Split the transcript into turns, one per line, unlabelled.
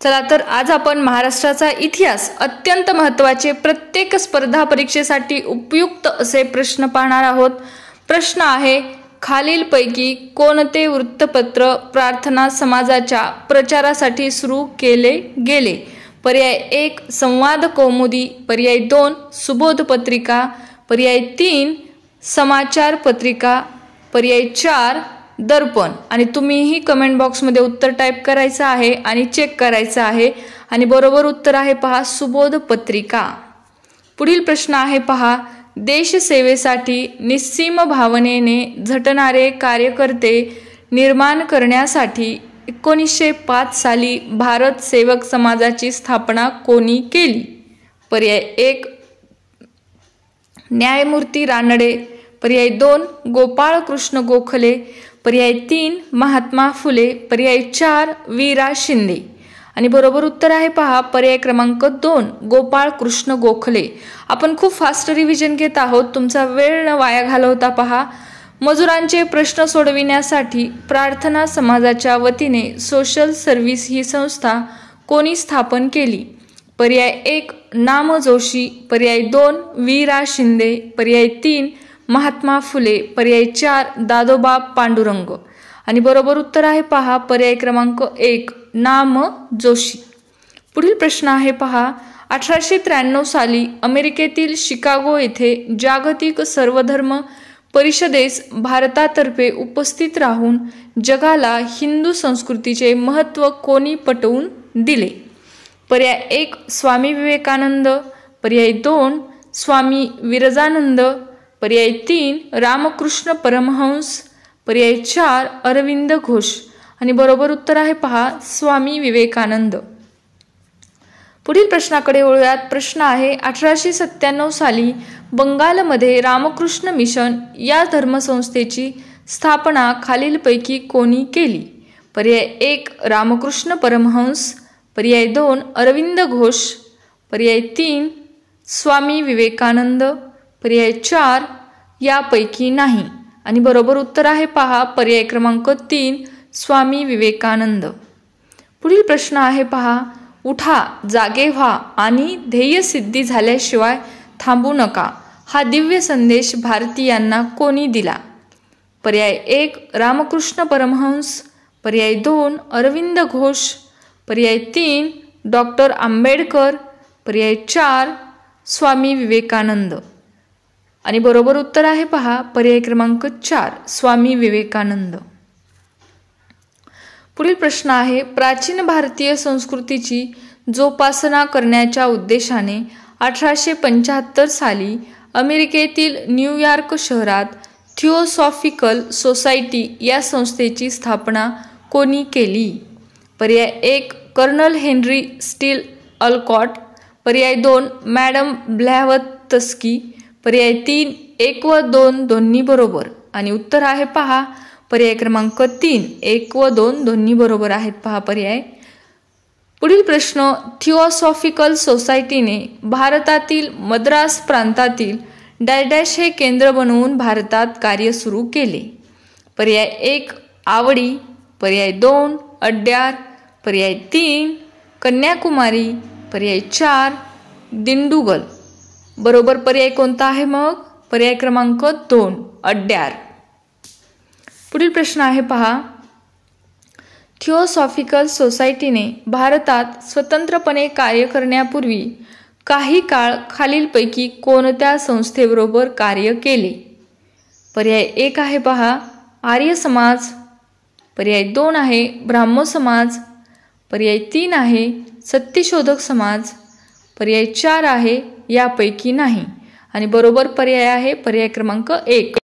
चला तर आज आपण महाराष्ट्राचा इतिहास अत्यंत महत्त्वाचे प्रत्येक स्पर्धा परीक्षेसाठी उपयुक्त असे प्रश्न पाहणार आहोत। प्रश्न आहे, खालीलपैकी कोणते वृत्तपत्र प्रार्थना समाजाच्या प्रचारासाठी सुरू केले गेले? पर्याय 1 संवाद कौमुदी, पर्याय 2 सुबोध पत्रिका, पर्याय 3 समाचार पत्रिका, पर्याय 4 दर्पण। आणि तुम्हीही कमेंट बॉक्समध्ये उत्तर टाइप करायचं आहे आणि चेक करायचं आहे आणि बरोबर उत्तर आहे पहा सुबोध पत्रिका। पुढील प्रश्न आहे पहा, देशसेवेसाठी निस्सीम भावनेने झटणारे कार्यकर्ते निर्माण करण्यासाठी 1905 साली भारत सेवक समाजाची स्थापना कोणी केली? पर्याय 1 न्यायमूर्ती रानडे, पर्याय 2 गोपाळ कृष्ण गोखले, पर्याय 3 महात्मा फुले, पर्याय 4 वीरा शिंदे। आणि बरोबर उत्तर आहे पहा पर्याय क्रमांक 2 गोपाळ कृष्ण गोखले। आपण खूप फास्ट रिव्हिजन घेत आहोत, तुमचा वेळ न वाया घालवता पहा। मजुरांचे प्रश्न सोडविण्यासाठी प्रार्थना समाजाच्या वतीने सोशल सर्व्हिस ही संस्था कोणी स्थापन केली? पर्याय 1 नाम जोशी, पर्याय 2 वीरा शिंदे, पर्याय 3 महात्मा फुले, पर्याय 4 दादोबा पांडुरंग। आणि बरोबर उत्तर आहे पहा पर्याय क्रमांक 1 नाम जोशी। पुढील प्रश्न आहे पहा, 1893 साली अमेरिकेतील शिकागो येथे जागतिक सर्वधर्म परिषदेस भारतातर्फे उपस्थित राहून जगाला हिंदू संस्कृतीचे महत्त्व कोणी पटवून दिले? पर्याय 1 स्वामी विवेकानंद, पर्याय 2 स्वामी विरजानंद, पर्याय 3 रामकृष्ण परमहंस, पर्याय 4 अरविंद घोष। आणि बरोबर उत्तर आहे पहा स्वामी विवेकानंद। पुढील प्रश्नाकडे वळूयात। प्रश्न आहे, 1897 साली बंगालमध्ये रामकृष्ण मिशन या धर्मसंस्थेची स्थापना खालीलपैकी कोणी केली? पर्याय 1 रामकृष्ण परमहंस, पर्याय 2 अरविंद घोष, पर्याय 3 स्वामी विवेकानंद, पर्याय 4 यापैकी नाही। आणि बरोबर उत्तर आहे पहा पर्याय क्रमांक 3 स्वामी विवेकानंद। पुढील प्रश्न आहे पहा, उठा जागे व्हा आणि ध्येय सिद्धी झाल्याशिवाय थांबू नका हा दिव्य संदेश भारतीयांना कोणी दिला? पर्याय 1 रामकृष्ण परमहंस, पर्याय 2 अरविंद घोष, पर्याय 3 डॉक्टर आंबेडकर, पर्याय 4 स्वामी विवेकानंद। आणि बरोबर उत्तर आहे पहा पर्याय क्रमांक 4 स्वामी विवेकानंद। पुढील प्रश्न आहे, प्राचीन भारतीय संस्कृतीची जोपासना करण्याच्या उद्देशाने 1875 साली अमेरिकेतील न्यूयॉर्क शहरात थिओसॉफिकल सोसायटी या संस्थेची स्थापना कोणी केली? पर्याय 1 कर्नल हेनरी स्टील अल्कॉट, पर्याय 2 मॅडम ब्लॅवत्स्की, पर्याय 3 1 व 2 दोन्ही बरोबर। आणि उत्तर आहे पहा पर्याय क्रमांक 3 1 व 2 दोन्ही बरोबर आहेत पहा पर्याय। पुढील प्रश्न, थिओसॉफिकल सोसायटीने भारतातील मद्रास प्रांतातील डॅश हे केंद्र बनवून भारतात कार्य सुरू केले? पर्याय 1 आवडी, पर्याय 2 अड्यार, पर्याय 3 कन्याकुमारी, पर्याय 4 दिंडुगल। बरोबर पर्याय कोणता आहे मग? पर्याय क्रमांक 2 अड्यार। पुढील प्रश्न आहे पहा, थिओसॉफिकल सोसायटीने भारतात स्वतंत्रपणे कार्य करण्यापूर्वी काही काळ खालीलपैकी कोणत्या संस्थेबरोबर कार्य केले? पर्याय 1 आहे पहा आर्य समाज, पर्याय 2 आहे ब्राह्मो समाज, पर्याय 3 आहे सत्यशोधक समाज, पर्याय 4 आहे यापैकी नाही। आणि बरोबर पर्याय आहे पर्याय क्रमांक 1